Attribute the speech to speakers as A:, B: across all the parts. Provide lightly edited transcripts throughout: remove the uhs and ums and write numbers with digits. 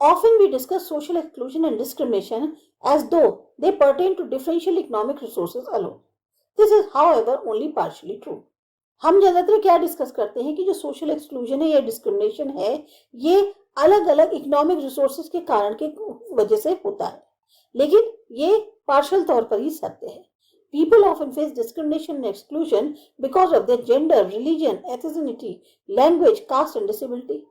A: Often we discuss social exclusion and discrimination as though they pertain to differential economic resources alone. This is, however, only partially true. हम ज्यादातर क्या discuss करते हैं कि जो social exclusion है या डिस्क्रिमिनेशन है ये अलग अलग इकोनॉमिक रिसोर्सेज के कारण के वजह से होता है, लेकिन ये पार्शियल तौर पर ही सत्य है. People often face discrimination and exclusion because of their gender, religion, ethnicity, language, caste and disability.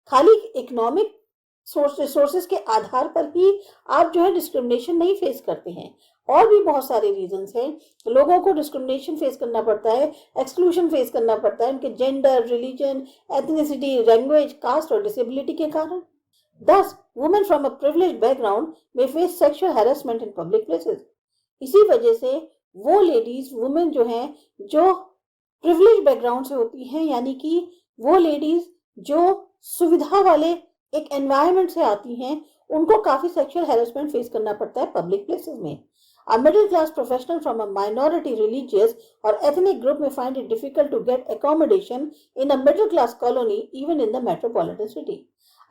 A: खाली इकोनॉमिक रिसोर्सेज के आधार पर ही आप जो है डिस्क्रिमिनेशन नहीं फेस करते हैं, और भी बहुत सारे रीजंस हैं. लोगों को डिस्क्रिमिनेशन फेस करना पड़ता है, एक्सक्लूजन फेस करना पड़ता है उनके gender, religion, ethnicity, language, caste और डिसेबिलिटी के कारण. Thus, women from a privileged background may face sexual harassment in public places. इसी वजह से वो लेडीज, वुमेन जो हैं, जो प्रिविलेज बैकग्राउंड से होती हैं, यानी कि वो लेडीज जो सुविधा वाले एक एनवायरनमेंट से आती हैं, उनको काफी सेक्सुअल हैरेसमेंट फेस करना पड़ता है पब्लिक प्लेसेस में. A middle class professional from a minority religious or ethnic group may find it difficult to get accommodation in a middle class colony even in the metropolitan city.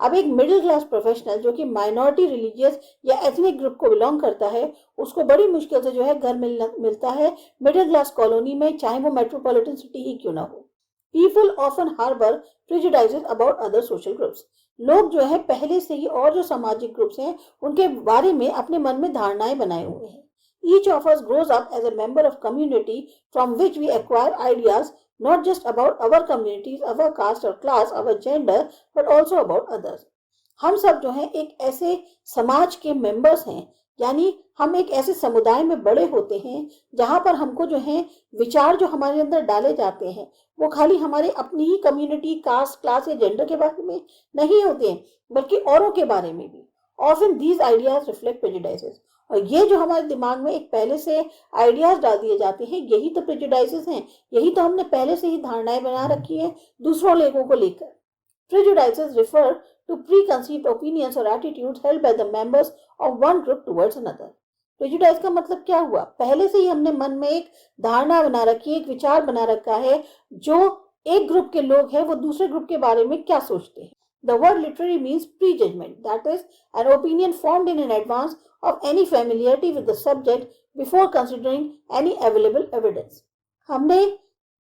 A: अब एक middle class professional जो कि minority religious या ethnic group को belong करता है, उसको बड़ी मुश्किल से जो है घर मिलता है मिडिल क्लास कॉलोनी में, चाहे वो मेट्रोपॉलिटन सिटी ही क्यों ना हो. People often harbor prejudices about other social groups. लोग जो है पहले से ही और जो सामाजिक ग्रुप्स हैं उनके बारे में अपने मन में धारणाएं बनाए हुए हैं. Each of us grows up as a member of community from which we acquire ideas not just about our communities, our caste or class, our gender, but also about others. हम सब जो हैं एक ऐसे समाज के मेंबर्स हैं, यानी हम एक ऐसे समुदाय में बड़े होते हैं जहां पर हमको जो है विचार जो हमारे अंदर डाले जाते हैं वो खाली हमारे अपनी ही कम्युनिटी, कास्ट, क्लास या जेंडर के बारे में नहीं होते हैं, बल्कि औरों के बारे में भी. Often these ideas reflect prejudices. और ये जो हमारे दिमाग में एक पहले से आइडियाज डाल दिए जाते हैं, यही तो प्रेजुडाइसेस हैं, यही तो हमने पहले से ही धारणाएं बना रखी हैं दूसरों लोगों को लेकर. Prejudices refer to preconceived opinions or attitudes held by the members of one group towards another. Prejudice का मतलब क्या हुआ? पहले से ही हमने मन में एक धारणा बना रखी है, एक विचार बना रखा है, जो एक ग्रुप के लोग हैं वो दूसरे ग्रुप के बारे में क्या सोचते हैं. The word literally means prejudgment, that is, an opinion formed in advance of any familiarity with the subject before considering any available evidence. हमने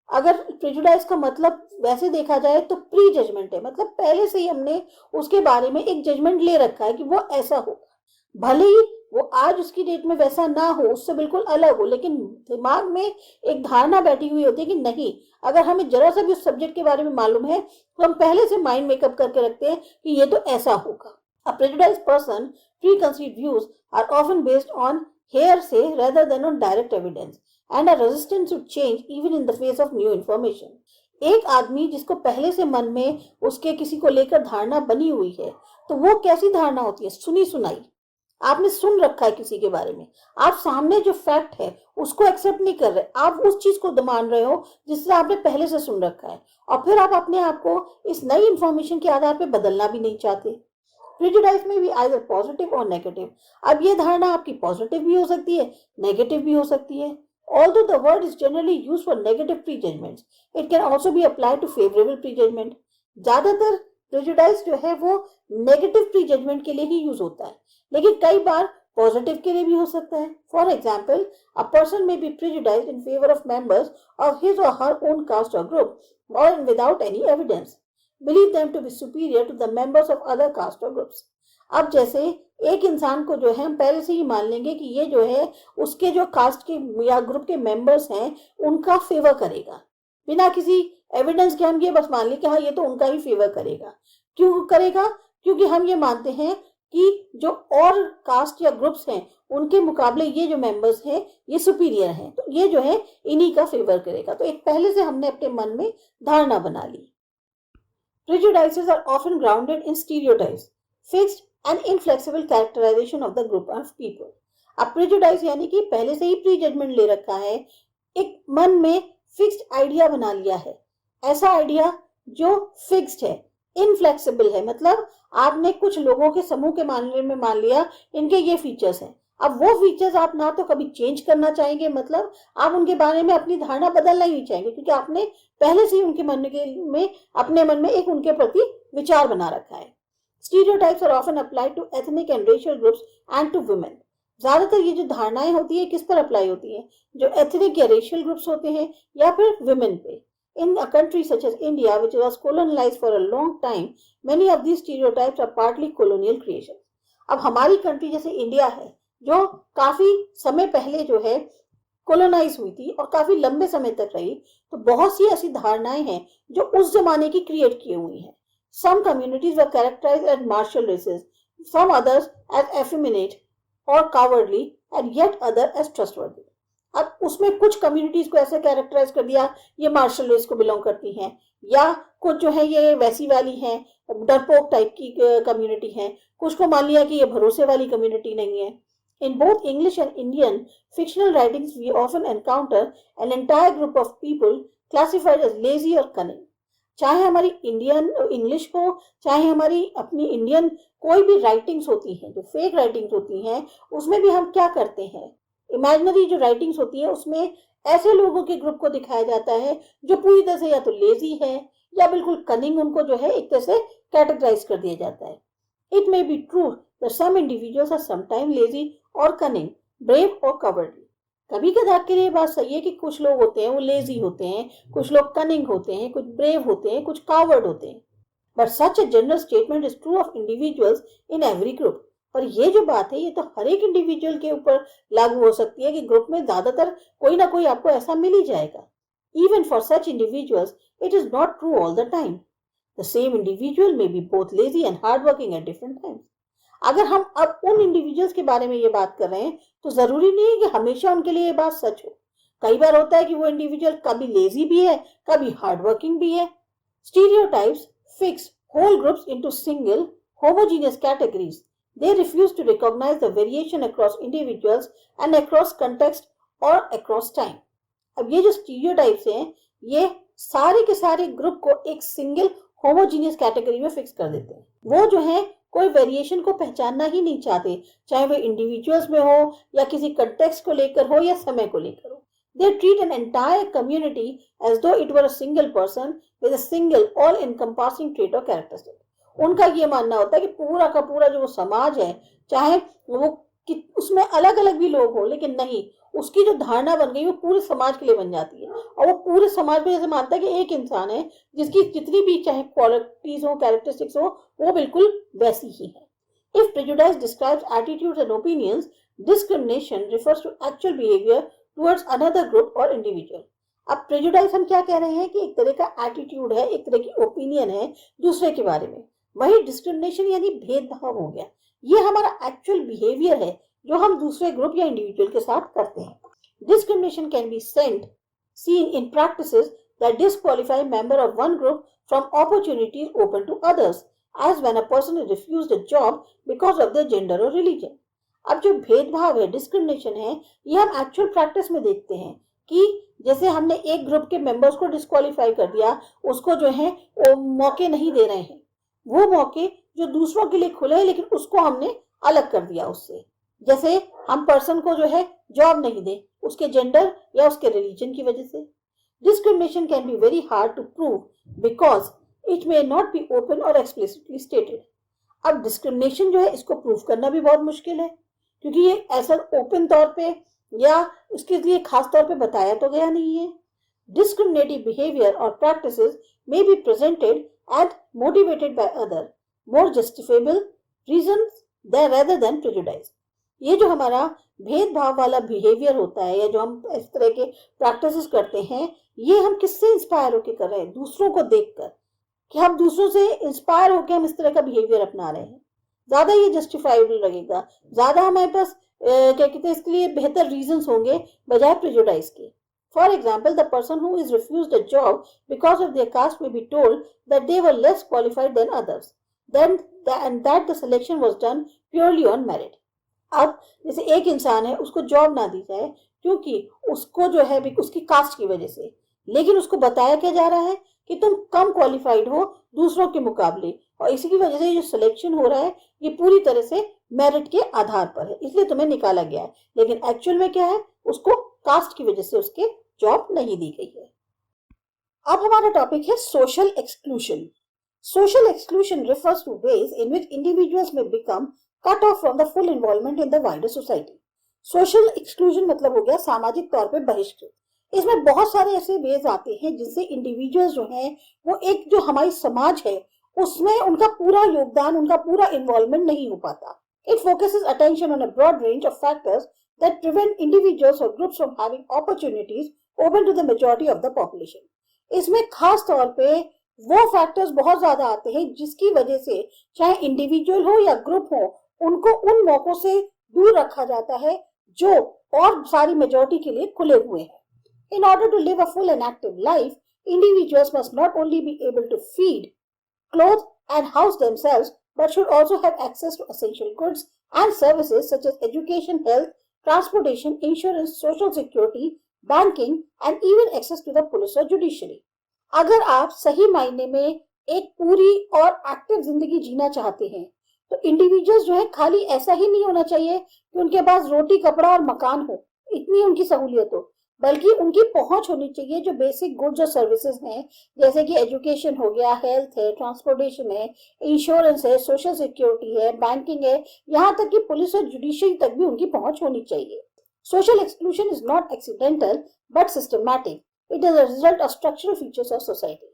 A: अगर प्रेजुडाइज का मतलब वैसे देखा जाए तो प्री जजमेंट है, मतलब पहले से ही हमने उसके बारे में एक जजमेंट ले रखा है कि वो ऐसा होगा, भले ही वो आज उसकी डेट में वैसा ना हो, उससे बिल्कुल अलग हो, लेकिन दिमाग में एक धारणा बैठी हुई होती है कि नहीं, अगर हमें जरा सा भी उस सब्जेक्ट के बारे में मालूम है तो हम पहले से माइंड मेकअप करके रखते हैं कि ये तो ऐसा होगा. A prejudiced person preconceived views are often based on hearsay rather than on direct evidence and are resistant to change even in the face of new information. एक आदमी जिसको पहले से मन में उसके किसी को लेकर धारणा बनी हुई है, तो वो कैसी धारणा होती है? सुनी सुनाई. आपने सुन रखा है किसी के बारे में, आप सामने जो फैक्ट है उसको एक्सेप्ट नहीं कर रहे, आप उस चीज को मान रहे हो जिससे आपने पहले से सुन रखा है, और फिर आप अपने आप को इस नई इंफॉर्मेशन के आधार पर बदलना भी नहीं चाहते. प्रेजुडाइज में भी आइदर पॉजिटिव और नेगेटिव. अब ये धारणा आपकी पॉजिटिव भी हो सकती है, नेगेटिव भी हो सकती है. Although the word is generally used for negative prejudgments, it can also be applied to favorable prejudgment. ज्यादातर प्रेजुडाइज जो है वो नेगेटिव प्रीजजमेंट के लिए ही यूज होता है, लेकिन कई बार पॉजिटिव के लिए भी हो सकता है. For example, a person may be prejudiced in favour of members of his or her own caste or group or without any evidence believe them to be superior to the members of other caste or groups. अब जैसे एक इंसान को जो है हम पहले से ही मान लेंगे कि ये जो है उसके जो कास्ट के या ग्रुप के मेंबर्स हैं उनका फेवर करेगा, बिना किसी एविडेंस के हम ये बस मान लें कि हाँ ये तो उनका ही फेवर करेगा. क्यों करेगा? क्योंकि हम ये मानते हैं कि जो और कास्ट या ग्रुप्स हैं उनके मुकाबले ये जो मेंबर्स हैं ये सुपीरियर हैं, तो ये जो है इन्हीं का फेवर करेगा. तो एक पहले से हमने अपने मन में धारणा बना ली. Prejudices are often grounded in stereotypes, fixed and inflexible characterization of the group of people. अब प्रेजुडाइज यानी कि पहले से ही प्री जजमेंट ले रखा है, एक मन में फिक्स्ड आइडिया बना लिया है, ऐसा आइडिया जो फिक्स्ड है, इनफ्लेक्सिबल है, मतलब आपने कुछ लोगों के समूह के मामले में मान लिया इनके ये फीचर्स हैं. अब वो फीचर्स आप ना तो कभी चेंज करना चाहेंगे, मतलब आप उनके बारे में अपनी धारणा बदलना ही नहीं चाहेंगे, क्योंकि आपने पहले से ही उनके मन में अपने मन में एक उनके प्रति विचार बना रखा है. Stereotypes are often applied to ethnic and racial groups and to women. ज्यादातर ये जो धारणाएं होती है किस पर अप्लाई होती हैं, जो एथनिक या रेशियल ग्रुप्स होते हैं या फिर विमेन पे. In a country such as India, which was colonized for a long time, many of these stereotypes are partly colonial creations. अब हमारी कंट्री जैसे इंडिया है, जो काफी समय पहले जो है कोलोनाइज हुई थी और काफी लंबे समय तक रही, तो बहुत सी ऐसी धारणाएं हैं जो उस जमाने की क्रिएट की हुई हैं. Some communities were characterized as martial races, some others as effeminate or cowardly, and yet other as trustworthy. अब उसमें कुछ कम्युनिटीज को ऐसे कैरेक्टराइज कर दिया ये मार्शल रेस को बिलोंग करती हैं, या कुछ जो है ये वैसी वाली हैं, डरपोक टाइप की कम्युनिटी है, कुछ को मान लिया कि ये भरोसे वाली कम्युनिटी नहीं है. In both English and Indian fictional writings, we often encounter an entire group of people classified as lazy or cunning. चाहे हमारी इंडियन इंग्लिश हो, चाहे हमारी अपनी इंडियन कोई भी राइटिंग्स होती हैं, जो फेक राइटिंग्स होती हैं, उसमें भी हम क्या करते हैं, इमेजिनरी जो राइटिंग्स होती है उसमें ऐसे लोगों के ग्रुप को दिखाया जाता है जो पूरी तरह से या तो लेजी है या बिल्कुल कनिंग, उनको जो है एक तरह से कैटेगराइज कर दिया जाता है. It may be true that some individuals are sometime lazy और कनिंग, ब्रेव और कवर्डली. कभी कदार के लिए बात सही है कि कुछ लोग होते हैं वो लेजी होते हैं, कुछ लोग कनिंग होते हैं, कुछ ब्रेव होते हैं, कुछ कावर्ड होते हैं. But such a general statement is true of individuals in every group. पर ये जो बात है ये तो हर एक इंडिविजुअल के ऊपर लागू हो सकती है कि ग्रुप में ज्यादातर कोई ना कोई आपको ऐसा मिल ही जाएगा. Even for such individuals it is not true all the time. The same individual may be both lazy and hard working at different times. अगर हम अब उन इंडिविजुअल्स के बारे में ये बात कर रहे हैं तो जरूरी नहीं है कि हमेशा उनके लिए ये बात सच हो. कई बार होता है कि वो इंडिविजुअल कभी लेजी भी है, कभी हार्ड वर्किंग भी है. Stereotypes fix whole groups into single homogeneous categories. They refuse to recognize the variation across individuals and across context or across time. अब ये जो स्टीरियोटाइप्स हैं ये सारे के सारे ग्रुप को एक सिंगल होमोजीनियस कैटेगरी में फिक्स कर देते हैं. वो जो है कोई वेरिएशन को पहचानना ही नहीं चाहते, चाहे वो इंडिविजुअल्स में हो या किसी कंटेक्स्ट को लेकर हो या समय को लेकर हो. They treat an entire community as though it were a single person with a single all-encompassing trait or characteristic. उनका ये मानना होता है कि पूरा का पूरा जो समाज है, चाहे वो उसमें अलग अलग भी लोग हो, लेकिन नहीं, उसकी जो धारणा बन गई वो पूरे समाज के लिए बन जाती है. और वो पूरे समाज में जैसे मानता है कि एक इंसान है जिसकी जितनी भी चाहे क्वालिटीज हो, कैरेक्टरिस्टिक्स हो, वो बिल्कुल वैसी ही है. If prejudice describes attitudes and opinions, discrimination refers to actual behavior towards another group or individual. अब प्रेजुडाइज हम क्या कह रहे हैं कि एक तरह का एटीट्यूड है, एक तरह की ओपिनियन है दूसरे के बारे में. वही डिस्क्रिमिनेशन यानी भेदभाव हो गया. ये हमारा एक्चुअल बिहेवियर है जो हम दूसरे ग्रुप या इंडिविजुअल के साथ करते हैं. Discrimination can B seen in practices that disqualify member of one group from opportunities open to others, as when a person is refused a job because of their gender or religion. अब जो भेदभाव है, discrimination है, ये हम actual practice में देखते हैं कि जैसे हमने एक ग्रुप के मेंबर्स को डिस्क्वालीफाई कर दिया, उसको जो है वो मौके नहीं दे रहे हैं, वो मौके जो दूसरों के लिए खुले हैं लेकिन उसको हमने अलग कर दिया उससे. जैसे हम पर्सन को जो है जॉब नहीं दे उसके जेंडर या उसके रिलीजन की वजह से. Discrimination can be very hard to prove because it may not be open और एक्सप्लिसिटली स्टेटेड. अब डिस्क्रिमिनेशन जो है इसको प्रूव करना भी बहुत मुश्किल है क्योंकि ये ऐसा ओपन तौर पे या उसके लिए खास तौर पे बताया तो गया नहीं है. डिस्क्रिमिनेटिव बिहेवियर और practices may be presented and motivated by other more justifiable reasons rather than prejudice. ये जो हमारा भेदभाव वाला बिहेवियर होता है या जो हम इस तरह के प्रैक्टिसेस करते हैं, ये हम किससे इंस्पायर होकर कर रहे हैं? दूसरों को देखकर, कि हम दूसरों से इंस्पायर होकर हम इस तरह का बिहेवियर अपना रहे हैं. ज्यादा ये जस्टिफाइबल लगेगा, ज्यादा हमारे पास क्या कहते हैं इसके लिए बेहतर रीजंस होंगे बजाय प्रेजुडाइज के. For example, the person who is refused a job because of their caste may be told that they were less qualified than others, and that the selection was done purely on merit. अब जैसे एक इंसान है उसको job ना दी जाए क्योंकि उसको जो है उसकी कास्ट की वजह से, लेकिन उसको बताया क्या जा रहा है कि तुम कम क्वालिफाइड हो दूसरों के मुकाबले और इसी की वजह से जो सिलेक्शन हो रहा है ये पूरी तरह से मेरिट के आधार पर है, इसलिए तुम्हें निकाला गया है. लेकिन एक्चुअल में क्या है, उसको कास्ट की वजह से उसके जॉब नहीं दी गई है. अब हमारा टॉपिक है social exclusion. Social exclusion refers to ways in which individuals may become cut off from the full involvement in the wider society. Social exclusion मतलब हो गया सामाजिक तौर पे बहिष्कृत। इसमें बहुत सारे ऐसे वेज आते हैं जिनसे इंडिविजुअल्स जो हैं वो एक जो हमारी समाज है उसमें उनका पूरा योगदान, उनका पूरा इन्वॉल्वमेंट नहीं हो पाता। It focuses attention on a broad range of factors that prevent individuals or groups from having opportunities open to the majority of the population. इसमें खास तौर पे वो फैक्टर्स बहुत ज्यादा आते हैं जिसकी वजह से चाहे इंडिविजुअल हो या ग्रुप हो उनको उन मौकों से दूर रखा जाता है जो और सारी मेजॉरिटी के लिए खुले हुए हैं। In order to live a full and active life, individuals must not only be able to feed, clothe and house themselves, but should also have access to essential goods and services such as education, health, transportation, insurance, social security, banking and even access to the police or judiciary. अगर आप सही मायने में एक पूरी और active जिंदगी जीना चाहते हैं तो इंडिविजुअल्स जो है खाली ऐसा ही नहीं होना चाहिए कि उनके पास रोटी कपड़ा और मकान हो, इतनी उनकी सहूलियत हो, बल्कि उनकी पहुंच होनी चाहिए जो बेसिक गुड्स और सर्विसेज हैं, जैसे कि एजुकेशन हो गया, हेल्थ है, ट्रांसपोर्टेशन है, इंश्योरेंस है, सोशल सिक्योरिटी है, बैंकिंग है, यहाँ तक कि पुलिस और जुडिशरी तक भी उनकी पहुंच होनी चाहिए। Social exclusion is not accidental but systematic. It is a result of structural features of society.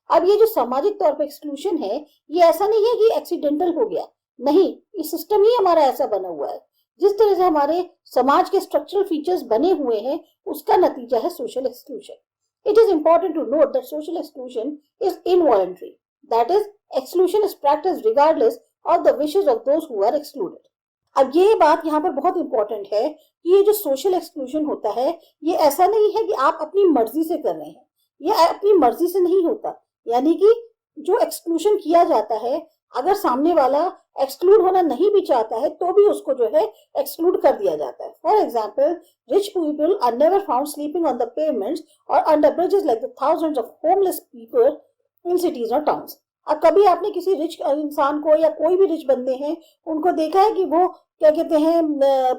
A: अब ये जो सामाजिक तौर पर एक्सक्लूजन है ये ऐसा नहीं है कि एक्सीडेंटल हो गया, नहीं, ये सिस्टम ही हमारा ऐसा बना हुआ है। जिस तरह से हमारे समाज के स्ट्रक्चरल फीचर्स बने हुए हैं उसका नतीजा है social exclusion. It is important to note that social exclusion is involuntary, that is exclusion is practised regardless of the wishes of those who are excluded. अब ये बात यहाँ पर बहुत इंपॉर्टेंट है कि ये जो सोशल एक्सक्लूजन होता है ये ऐसा नहीं है कि आप अपनी मर्जी से कर रहे हैं, ये अपनी मर्जी से नहीं होता। यानी कि जो एक्सक्लूजन किया जाता है अगर सामने वाला एक्सक्लूड होना नहीं भी चाहता है तो भी उसको जो है एक्सक्लूड कर दिया जाता है। For example, rich people are never found sleeping on the pavements or under bridges like the thousands of homeless people in cities और टाउन्स। अब कभी आपने किसी रिच इंसान को या कोई भी रिच बंदे हैं उनको देखा है कि वो क्या कहते हैं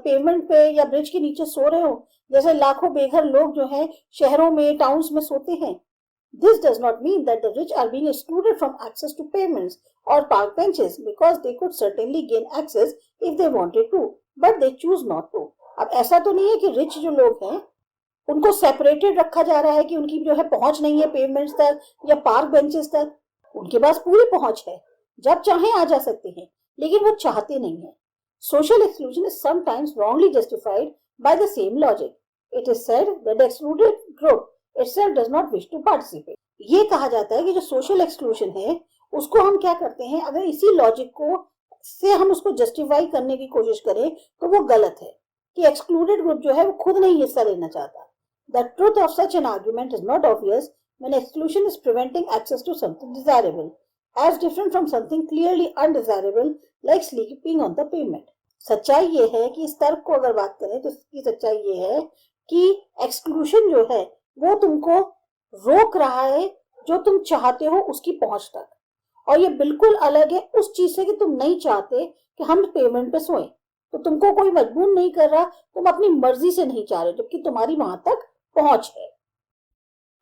A: पेवमेंट पे या ब्रिज के नीचे सो रहे हो, जैसे लाखों बेघर लोग जो हैं शहरों में टाउन्स में सोते हैं। This does not mean that the rich are being excluded from access to pavements or park benches because they could certainly gain access if they wanted to, but they choose not to. अब ऐसा तो नहीं है कि rich जो लोग हैं उनको सेपरेटेड रखा जा रहा है कि उनकी जो है पहुंच नहीं है पेवमेंट्स तक या पार्क बेंचेस तक। उनके पास पूरी पहुंच है, जब चाहे आ जा सकते हैं, लेकिन वो चाहते नहीं है। Social exclusion is sometimes wrongly justified by the same logic. It is said that the excluded group itself does not wish to participate. ये कहा जाता है कि जो सोशल एक्सक्लूजन है उसको हम क्या करते हैं, अगर इसी लॉजिक को से हम उसको जस्टिफाई करने की कोशिश करें तो वो गलत है कि एक्सक्लूडेड ग्रुप जो है वो खुद नहीं हिस्सा लेना चाहता। The truth of such an argument is not obvious when exclusion is preventing access to something desirable as different from something clearly undesirable like sleeping on the pavement. सच्चाई ये है कि इस तर्क को अगर बात करें तो इसकी सच्चाई ये है कि एक्सक्लूजन जो है वो तुमको रोक रहा है जो तुम चाहते हो उसकी पहुंच तक, और ये बिल्कुल अलग है उस चीज से कि तुम नहीं चाहते कि हम पेमेंट पे सोएं, तो तुमको कोई मजबूर नहीं कर रहा, तुम अपनी मर्जी से नहीं चाह रहे जबकि तुम्हारी वहां तक पहुंच है।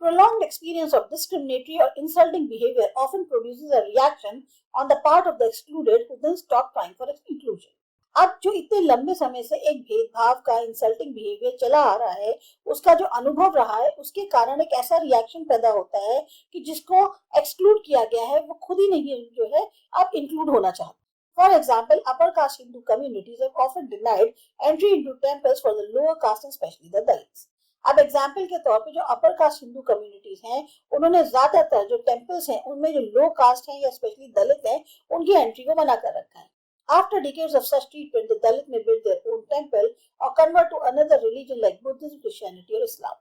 A: Prolonged experience of discriminatory or insulting behavior often produces a reaction on the part of the excluded who then stop trying for inclusion. अब जो इतने लंबे समय से एक भेदभाव का इंसल्टिंग बिहेवियर चला आ रहा है उसका जो अनुभव रहा है उसके कारण एक ऐसा रिएक्शन पैदा होता है कि जिसको एक्सक्लूड किया गया है वो खुद ही नहीं जो है अब इंक्लूड होना चाहता। For example, upper caste Hindu communities have often denied entry into temples for the lower caste and specially the Dalits. अब एग्जाम्पल के तौर पे जो अपर कास्ट हिंदू कम्युनिटीज हैं उन्होंने ज्यादातर जो टेंपल्स हैं उनमें जो लो कास्ट हैं या स्पेशली दलित हैं उनकी एंट्री को मना कर रखा है। After decades of such treatment, the Dalit may build their own temple or convert to another religion like Buddhism, Christianity or Islam.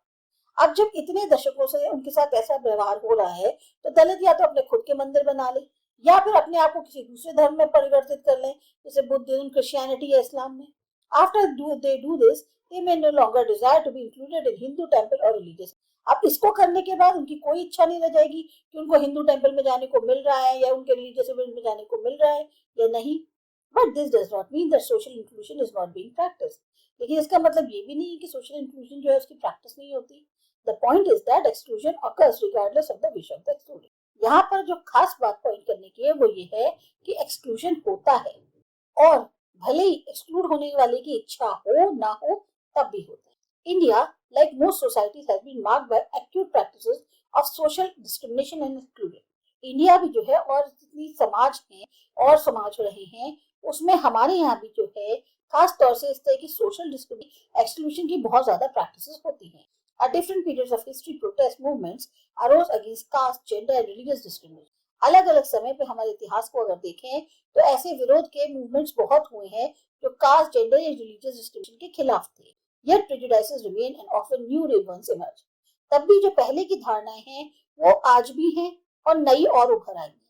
A: अब जब इतने दशकों से उनके साथ ऐसा व्यवहार हो रहा है तो दलित या तो अपने खुद के मंदिर बना ले या फिर अपने आप को किसी दूसरे धर्म में परिवर्तित कर लें, जैसे बुद्धिज्म, क्रिश्चियनिटी या इस्लाम में। After they do this, they may no longer desire to be included in Hindu temple or religious. अब इसको करने के बाद उनकी कोई इच्छा नहीं रह जाएगी कि उनको हिंदू टेंपल में जाने को मिल रहा है या उनके रिलीजियस इवेंट में जाने को मिल रहा है या नहीं। But this does not mean that social inclusion is not being practiced. लेकिन इसका मतलब ये भी नहीं है कि social inclusion जो है उसकी प्रैक्टिस नहीं होती। The point is that exclusion occurs regardless of the wish of the excluded. यहाँ पर जो खास बात पॉइंट करने की है वो ये है कि एक्सक्लूजन होता है, और भले ही एक्सक्लूड होने वाले की इच्छा हो ना हो तब भी होता है। India, like most societies, has been marked by acute practices of social discrimination and exclusion. India भी जो है और जितनी समाज है और समाज रहे हैं उसमें हमारे यहाँ भी जो है खास तौर से इस तरह की सोशल डिस्क्रिमिनेशन एक्सक्लूजन की बहुत ज्यादा प्रैक्टिसेस होती हैं। At different periods of history, protest movements arose against caste, gender and religious discrimination. अलग अलग समय पे हमारे इतिहास को अगर देखें तो ऐसे विरोध के मूवमेंट्स बहुत हुए हैं जो कास्ट, जेंडर या रिलीजियस डिस्क्रिमिनेशन के खिलाफ थे। Yet prejudices remain and often new ones emerge. तब भी जो पहले की धारणाएं हैं वो आज भी हैं और नई और उभर आई हैं।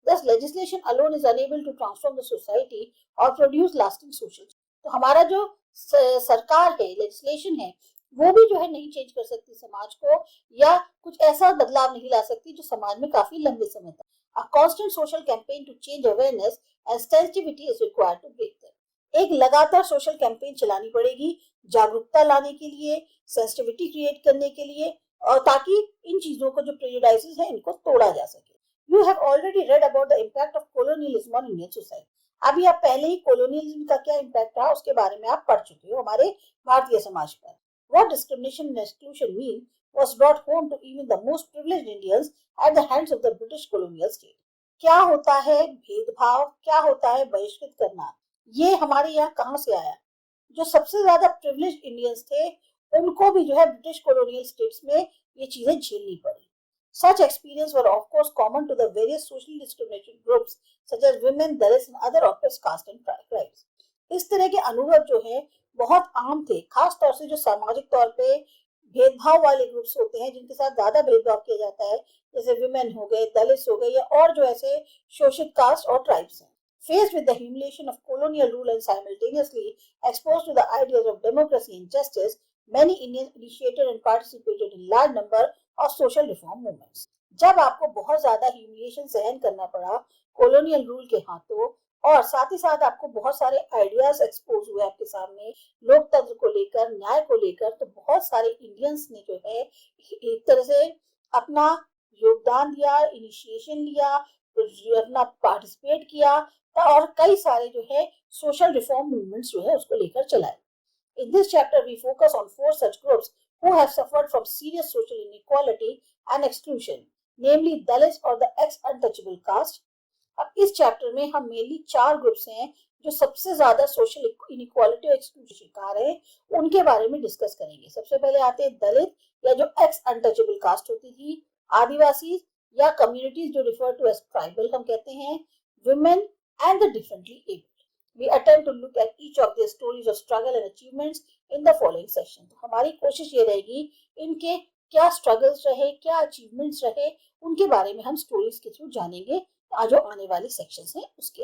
A: Thus legislation alone is unable to transform the society or produce lasting social change. तो हमारा जो सरकार है, लेजिस्लेशन है, वो भी जो है नहीं चेंज कर सकती समाज को, या कुछ ऐसा बदलाव नहीं ला सकती जो समाज में काफी लंबे समय तक। A constant social campaign to change awareness and sensitivity is required to break them. एक लगातार सोशल कैंपेन चलानी पड़ेगी जागरूकता लाने के लिए, सेंसिटिविटी क्रिएट करने के लिए, और ताकि इन चीजों को जो प्रेजुडाइसेस है इनको तोड़ा जा सके। You have already read about the impact of colonialism on Indian society. अभी आप पहले ही कोलोनियलिज्म का क्या इम्पैक्ट रहा उसके बारे में आप पढ़ चुके हो हमारे भारतीय समाज पर। What discrimination and exclusion mean was brought home to even the most privileged Indians at the hands of the British colonial state. क्या होता है भेदभाव, क्या होता है बहिष्कृत करना, ये हमारे यहाँ कहाँ से आया? जो सबसे ज्यादा प्रिविलेज्ड इंडियंस थे उनको भी जो है ब्रिटिश कॉलोनियल स्टेट्स में ये चीजें झेलनी पड़ी। Such experiences were of course common to the various socially discriminated groups such as women, Dalits and other oppressed caste and tribes. इस तरह के अनुभव जो है बहुत आम थे, खास तौर से जो सामाजिक तौर पे भेदभाव वाले ग्रुप्स होते हैं जिनके साथ ज्यादा भेदभाव किया जाता है, जैसे विमेन हो गए, दलित्स हो गए, या और जो ऐसे शोषित कास्ट और ट्राइब्स हैं। Faced with the humiliation of colonial rule and simultaneously exposed to the ideas of democracy and justice, many Indians initiated and participated in large number of social reform movements. जब आपको बहुत ज्यादा humiliation सहन करना पड़ा colonial rule के हाथों, और साथ ही साथ आपको बहुत सारे आइडियाज एक्सपोज हुए आपके सामने लोकतंत्र को लेकर, न्याय को लेकर, तो बहुत सारे इंडियंस ने जो है एक तरह से अपना योगदान दिया, इनिशिएशन लिया, अपना पार्टिसिपेट किया, और कई सारे जो है सोशल रिफॉर्म मूवमेंट्स जो है उसको लेकर चलाए। In this chapter we focus on 4 such groups who have suffered from serious social inequality and exclusion, namely Dalits or the ex-untouchable caste. अब इस चैप्टर में हम मेनली 4 ग्रुप्स हैं जो सबसे ज्यादा सोशल इनइक्वालिटी और एक्सक्लूजन शिकार है, उनके बारे में डिस्कस करेंगे। सबसे पहले आते हैं दलित, या जो एक्स अनटचेबल कास्ट होती थी, आदिवासी या कम्युनिटीज जो रिफर टू एज ट्राइबल हम कहते हैं, women and the differently abled. We attempt to look at each of their stories of struggle and achievements in the following section. तो हमारी कोशिश ये रहेगी इनके क्या स्ट्रगल्स रहे, क्या अचीवमेंट्स रहे, उनके बारे में हम स्टोरीज के थ्रू जानेंगे जो आने वाली सेक्शंस हैं उसके